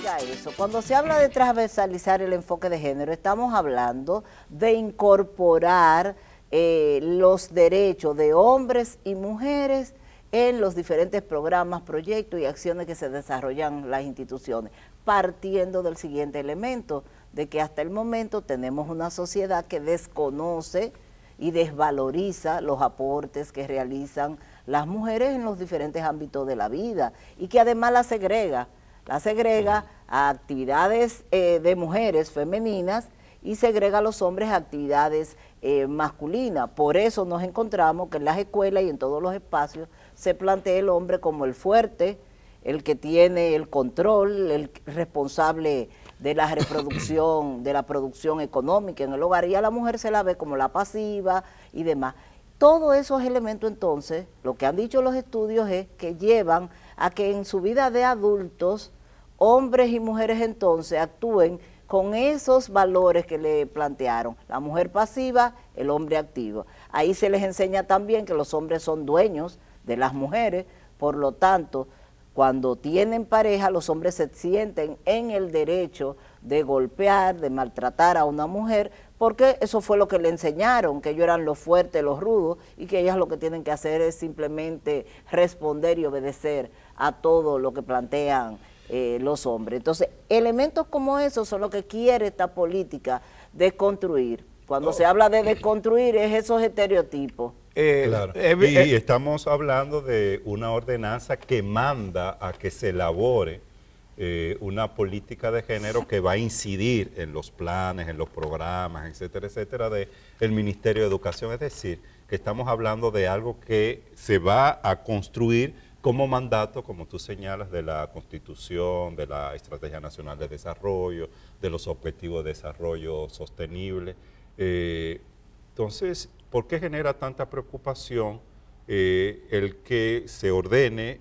diga eso. Cuando se habla de transversalizar el enfoque de género, estamos hablando de incorporar los derechos de hombres y mujeres en los diferentes programas, proyectos y acciones que se desarrollan en las instituciones, partiendo del siguiente elemento, de que hasta el momento tenemos una sociedad que desconoce y desvaloriza los aportes que realizan las mujeres en los diferentes ámbitos de la vida y que además la segrega a actividades de mujeres femeninas y segrega a los hombres a actividades masculinas. Por eso nos encontramos que en las escuelas y en todos los espacios se plantea el hombre como el fuerte, el que tiene el control, el responsable de la reproducción, de la producción económica en el hogar, y a la mujer se la ve como la pasiva y demás. Todos esos elementos entonces, lo que han dicho los estudios es que llevan a que en su vida de adultos, hombres y mujeres entonces actúen con esos valores que le plantearon, la mujer pasiva, el hombre activo. Ahí se les enseña también que los hombres son dueños de las mujeres, por lo tanto, cuando tienen pareja, los hombres se sienten en el derecho de golpear, de maltratar a una mujer, porque eso fue lo que le enseñaron, que ellos eran los fuertes, los rudos, y que ellas lo que tienen que hacer es simplemente responder y obedecer a todo lo que plantean los hombres. Entonces, elementos como esos son lo que quiere esta política de construir. Cuando se habla de deconstruir es esos estereotipos. Claro. Y estamos hablando de una ordenanza que manda a que se elabore una política de género que va a incidir en los planes, en los programas, etcétera, etcétera, del Ministerio de Educación. Es decir, que estamos hablando de algo que se va a construir como mandato, como tú señalas, de la Constitución, de la Estrategia Nacional de Desarrollo, de los Objetivos de Desarrollo Sostenible. Entonces, ¿por qué genera tanta preocupación el que se ordene,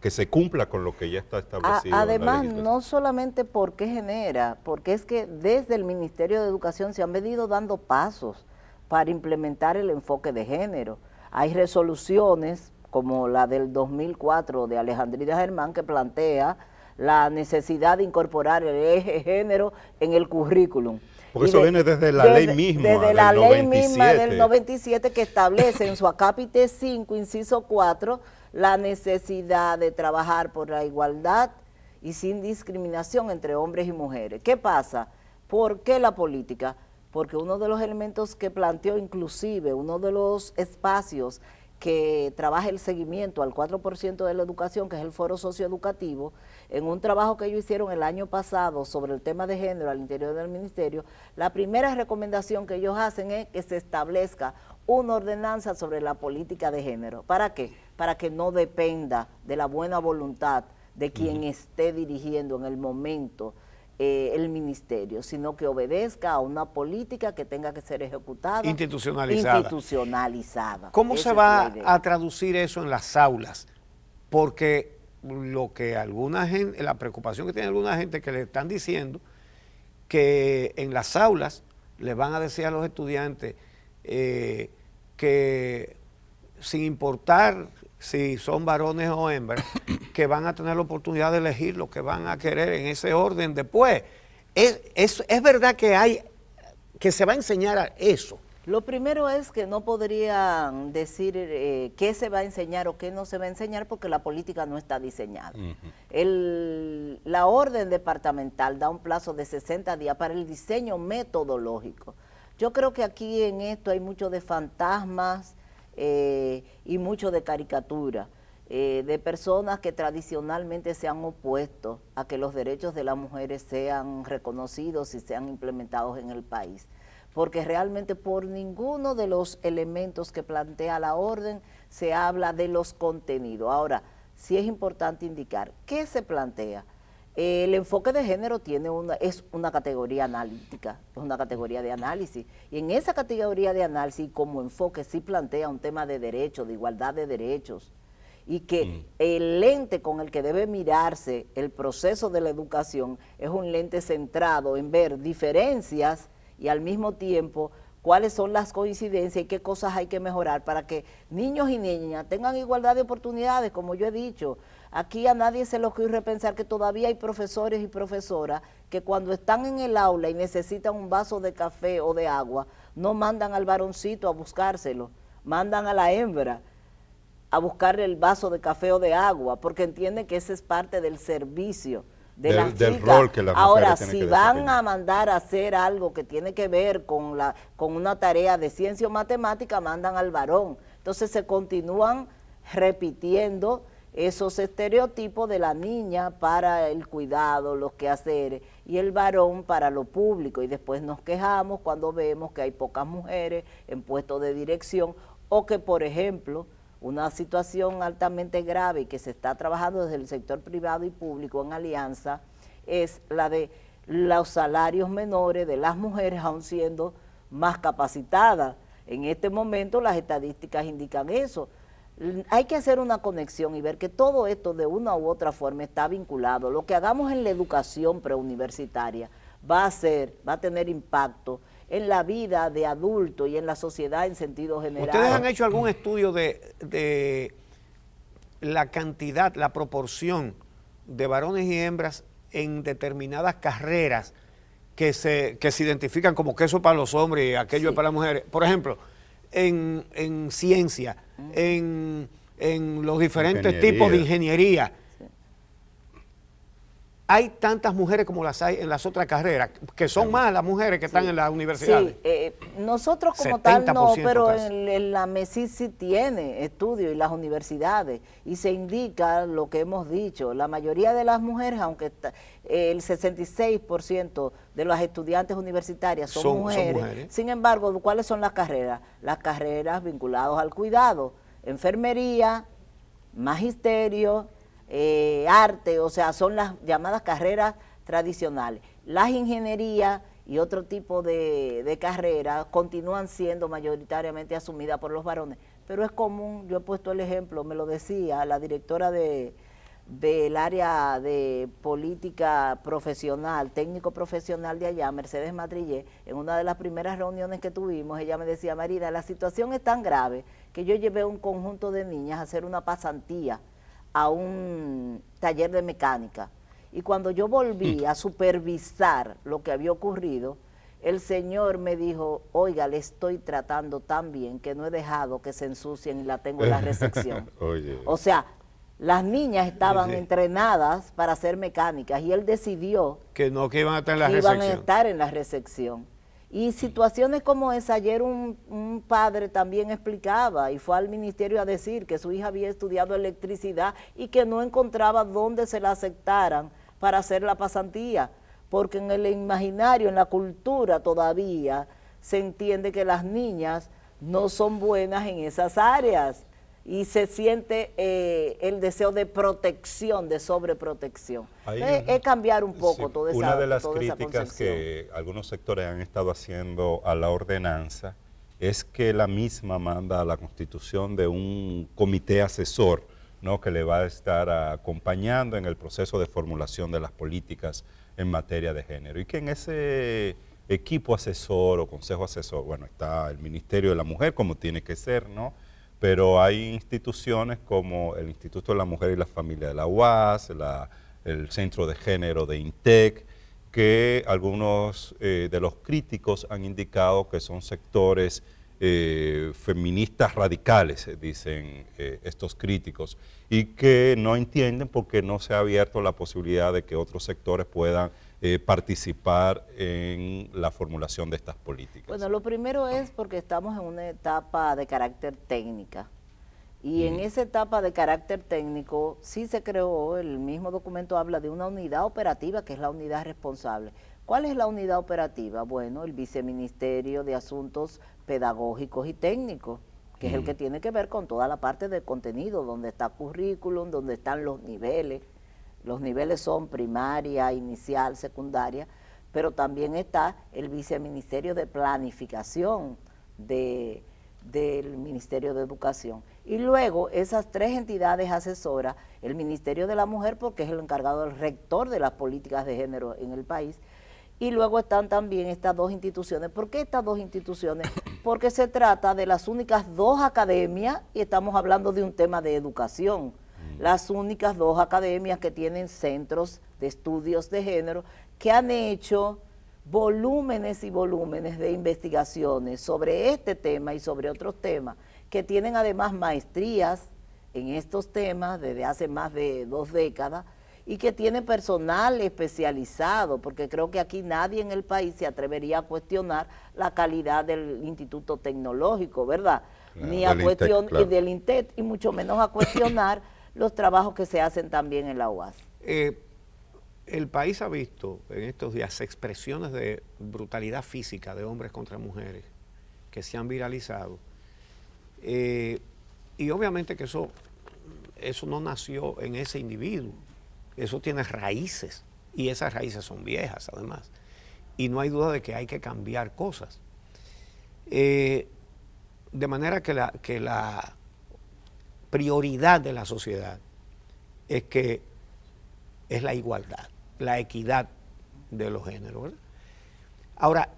que se cumpla con lo que ya está establecido? Además, no solamente porque genera, porque es que desde el Ministerio de Educación se han venido dando pasos para implementar el enfoque de género. Hay resoluciones como la del 2004 de Alejandrina Germán que plantea la necesidad de incorporar el eje género en el currículum. Porque eso viene desde la ley misma, desde la ley misma del 97, que establece en su acápite 5, inciso 4, la necesidad de trabajar por la igualdad y sin discriminación entre hombres y mujeres. ¿Qué pasa? ¿Por qué la política? Porque uno de los elementos que planteó, inclusive uno de los espacios que trabaja el seguimiento al 4% de la educación, que es el foro socioeducativo, en un trabajo que ellos hicieron el año pasado sobre el tema de género al interior del ministerio, la primera recomendación que ellos hacen es que se establezca una ordenanza sobre la política de género. ¿Para qué? Para que no dependa de la buena voluntad de quien esté dirigiendo en el momento el ministerio, sino que obedezca a una política que tenga que ser ejecutada. Institucionalizada. ¿Cómo se va a traducir eso en las aulas? Porque lo que alguna gente, la preocupación que tiene alguna gente que le están diciendo que en las aulas le van a decir a los estudiantes que sin importar si son varones o hembras, que van a tener la oportunidad de elegir lo que van a querer en ese orden después. Es verdad que se va a enseñar eso. Lo primero es que no podrían decir qué se va a enseñar o qué no se va a enseñar porque la política no está diseñada. La orden departamental da un plazo de 60 días para el diseño metodológico. Yo creo que aquí en esto hay mucho de fantasmas y mucho de caricatura, de personas que tradicionalmente se han opuesto a que los derechos de las mujeres sean reconocidos y sean implementados en el país. Porque realmente por ninguno de los elementos que plantea la orden se habla de los contenidos. Ahora, sí es importante indicar, ¿qué se plantea? El enfoque de género es una categoría analítica, es una categoría de análisis, y en esa categoría de análisis como enfoque sí plantea un tema de derechos, de igualdad de derechos, y que el lente con el que debe mirarse el proceso de la educación es un lente centrado en ver diferencias y al mismo tiempo cuáles son las coincidencias y qué cosas hay que mejorar para que niños y niñas tengan igualdad de oportunidades, como yo he dicho. Aquí a nadie se le ocurre pensar que todavía hay profesores y profesoras que cuando están en el aula y necesitan un vaso de café o de agua, no mandan al varoncito a buscárselo, mandan a la hembra a buscarle el vaso de café o de agua, porque entienden que ese es parte del servicio de las chicas. Del rol que las mujeres Ahora, tienen si que van desempeñar. a mandar a hacer algo que tiene que ver con una tarea de ciencia o matemática, mandan al varón. Entonces se continúan repitiendo esos estereotipos de la niña para el cuidado, los quehaceres, y el varón para lo público, y después nos quejamos cuando vemos que hay pocas mujeres en puestos de dirección, o que, por ejemplo, una situación altamente grave y que se está trabajando desde el sector privado y público en alianza, es la de los salarios menores de las mujeres aún siendo más capacitadas. En este momento las estadísticas indican eso. Hay que hacer una conexión y ver que todo esto de una u otra forma está vinculado. Lo que hagamos en la educación preuniversitaria va a tener impacto en la vida de adulto y en la sociedad en sentido general. ¿Ustedes han hecho algún estudio de la cantidad, la proporción de varones y hembras en determinadas carreras que se identifican como que eso para los hombres y aquello es para las mujeres? Por ejemplo, en ciencia, en los diferentes tipos de ingeniería. Hay tantas mujeres como las hay en las otras carreras, que son más las mujeres que están en las universidades. Sí, nosotros como tal no, pero casi. en la MESID sí tiene estudios y las universidades, y se indica lo que hemos dicho, la mayoría de las mujeres, aunque el 66% de las estudiantes universitarias son mujeres, sin embargo, ¿cuáles son las carreras? Las carreras vinculadas al cuidado, enfermería, magisterio, arte, o sea, son las llamadas carreras tradicionales. Las ingenierías y otro tipo de carreras continúan siendo mayoritariamente asumidas por los varones, pero es común, yo he puesto el ejemplo, me lo decía la directora del área de política profesional, técnico profesional de allá, Mercedes Madrillé, en una de las primeras reuniones que tuvimos, ella me decía: Marida, la situación es tan grave que yo llevé un conjunto de niñas a hacer una pasantía a un taller de mecánica, y cuando yo volví a supervisar lo que había ocurrido, el señor me dijo: oiga, le estoy tratando tan bien que no he dejado que se ensucien y la tengo en la recepción. Oye. O sea, las niñas estaban entrenadas para ser mecánicas y él decidió que iban a estar en la que recepción. iban a estar en la recepción. Y situaciones como esa, ayer un padre también explicaba y fue al ministerio a decir que su hija había estudiado electricidad y que no encontraba dónde se la aceptaran para hacer la pasantía, porque en el imaginario, en la cultura todavía se entiende que las niñas no son buenas en esas áreas y se siente el deseo de protección, de sobreprotección. Es cambiar un poco toda esa Una de las toda esa críticas concepción que algunos sectores han estado haciendo a la ordenanza es que la misma manda a la constitución de un comité asesor, ¿no?, que le va a estar acompañando en el proceso de formulación de las políticas en materia de género, y que en ese equipo asesor o consejo asesor, bueno, está el Ministerio de la Mujer, como tiene que ser, ¿no?, pero hay instituciones como el Instituto de la Mujer y la Familia de la UAS, el Centro de Género de INTEC, que algunos de los críticos han indicado que son sectores feministas radicales, dicen estos críticos, y que no entienden por qué no se ha abierto la posibilidad de que otros sectores puedan participar en la formulación de estas políticas. Bueno, lo primero es porque estamos en una etapa de carácter técnica, y en esa etapa de carácter técnico sí se creó, el mismo documento habla de una unidad operativa que es la unidad responsable. ¿Cuál es la unidad operativa? Bueno, el Viceministerio de Asuntos Pedagógicos y Técnicos, que es el que tiene que ver con toda la parte de contenido, donde está currículum, donde están los niveles. Los niveles son primaria, inicial, secundaria, pero también está el Viceministerio de Planificación del Ministerio de Educación. Y luego esas tres entidades asesoras, el Ministerio de la Mujer, porque es el encargado del rector de las políticas de género en el país, Y luego están también estas dos instituciones. ¿Por qué estas dos instituciones? Porque se trata de las únicas dos academias, y estamos hablando de un tema de educación, las únicas dos academias que tienen centros de estudios de género que han hecho volúmenes y volúmenes de investigaciones sobre este tema y sobre otros temas, que tienen además maestrías en estos temas desde hace más de 2 décadas, y que tiene personal especializado, porque creo que aquí nadie en el país se atrevería a cuestionar la calidad del Instituto Tecnológico, ¿verdad? Claro, Ni a del cuestión INTEC, claro. y del INTEC, y mucho menos a cuestionar los trabajos que se hacen también en la UAS. El país ha visto en estos días expresiones de brutalidad física de hombres contra mujeres que se han viralizado. Y obviamente que eso no nació en ese individuo. Eso tiene raíces, y esas raíces son viejas además. Y no hay duda de que hay que cambiar cosas. De manera que la prioridad de la sociedad es la igualdad, la equidad de los géneros, ¿verdad? Ahora,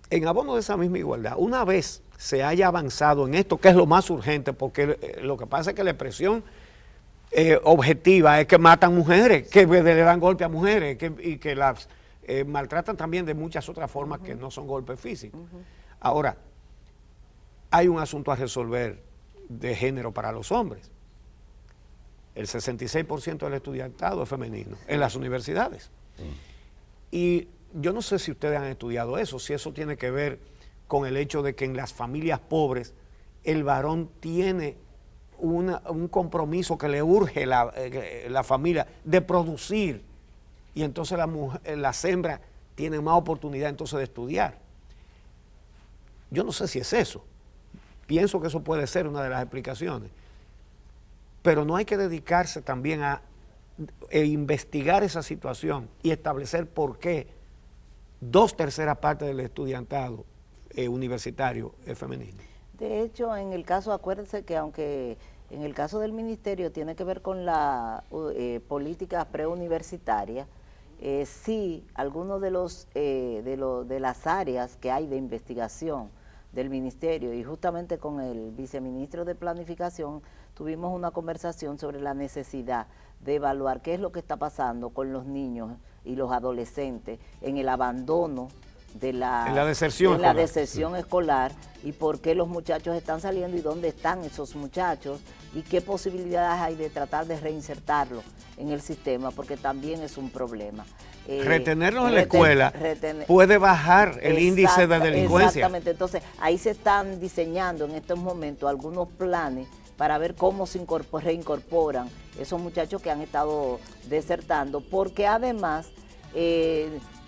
en abono de esa misma igualdad, una vez se haya avanzado en esto, que es lo más urgente, porque lo que pasa es que la expresión objetiva es que matan mujeres, que le dan golpe a mujeres y que las maltratan también de muchas otras formas que no son golpes físicos. Ahora, hay un asunto a resolver de género para los hombres. El 66% del estudiantado es femenino en las universidades. Y yo no sé si ustedes han estudiado eso, si eso tiene que ver con el hecho de que en las familias pobres el varón tiene un compromiso que le urge la familia de producir, y entonces las hembras tienen más oportunidad entonces de estudiar. Yo no sé si es eso. Pienso que eso puede ser una de las explicaciones. Pero no hay que dedicarse también a investigar esa situación y establecer por qué 2/3 partes del estudiantado universitario es femenino. De hecho, en el caso, acuérdense que aunque en el caso del ministerio tiene que ver con la política preuniversitaria, sí, algunos de las áreas que hay de investigación del ministerio, y justamente con el viceministro de Planificación tuvimos una conversación sobre la necesidad de evaluar qué es lo que está pasando con los niños y los adolescentes en el abandono de la deserción escolar, y por qué los muchachos están saliendo y dónde están esos muchachos y qué posibilidades hay de tratar de reinsertarlos en el sistema, porque también es un problema. Retenerlos en la escuela puede bajar el índice de delincuencia. Exactamente, entonces ahí se están diseñando en estos momentos algunos planes para ver cómo se reincorporan esos muchachos que han estado desertando, porque además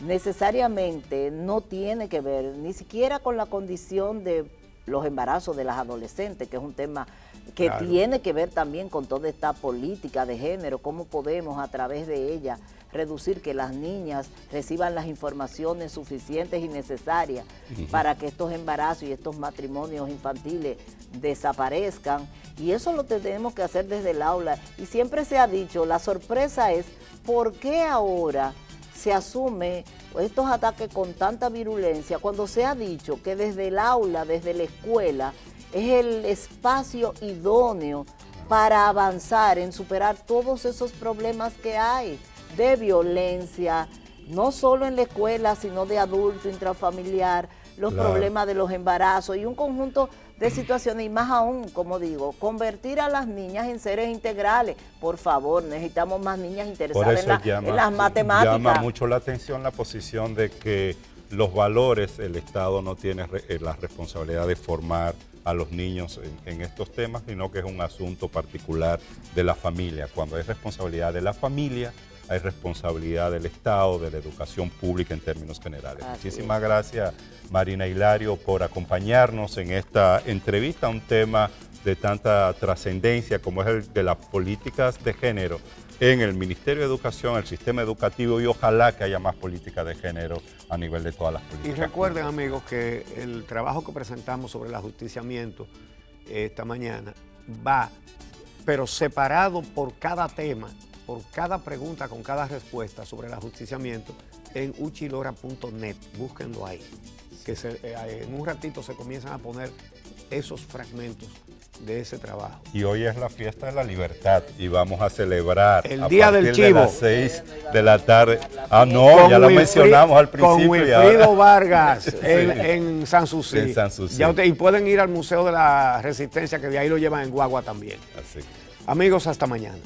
necesariamente no tiene que ver ni siquiera con la condición de los embarazos de las adolescentes, que es un tema que claro, tiene que ver también con toda esta política de género, cómo podemos a través de ella reducir que las niñas reciban las informaciones suficientes y necesarias para que estos embarazos y estos matrimonios infantiles desaparezcan. Y eso lo tenemos que hacer desde el aula. Y siempre se ha dicho, la sorpresa es, ¿por qué ahora se asume estos ataques con tanta virulencia cuando se ha dicho que desde el aula, desde la escuela, es el espacio idóneo para avanzar en superar todos esos problemas que hay de violencia, no solo en la escuela, sino de adulto, intrafamiliar, los problemas de los embarazos y un conjunto de situaciones, y más aún, como digo, convertir a las niñas en seres integrales. Por favor, necesitamos más niñas interesadas en las matemáticas. Llama mucho la atención la posición de que los valores, el Estado no tiene la responsabilidad de formar a los niños en estos temas, sino que es un asunto particular de la familia. Cuando hay responsabilidad de la familia, hay responsabilidad del Estado, de la educación pública en términos generales. Muchísimas gracias, Marina Hilario, por acompañarnos en esta entrevista a un tema de tanta trascendencia como es el de las políticas de género en el Ministerio de Educación, el sistema educativo, y ojalá que haya más políticas de género a nivel de todas las políticas. Y recuerden, amigos, que el trabajo que presentamos sobre el ajusticiamiento esta mañana va, pero separado por cada tema, por cada pregunta con cada respuesta sobre el ajusticiamiento, en uchilora.net, búsquenlo ahí, que en un ratito se comienzan a poner esos fragmentos de ese trabajo. Y hoy es la fiesta de la libertad y vamos a celebrar el Día del Chivo. De las 6 de la tarde. Ah, no, ya lo mencionamos al principio. Con Wilfrido Vargas en Sanssouci. En Sanssouci. Y pueden ir al Museo de la Resistencia, que de ahí lo llevan en guagua también. Así. Amigos, hasta mañana.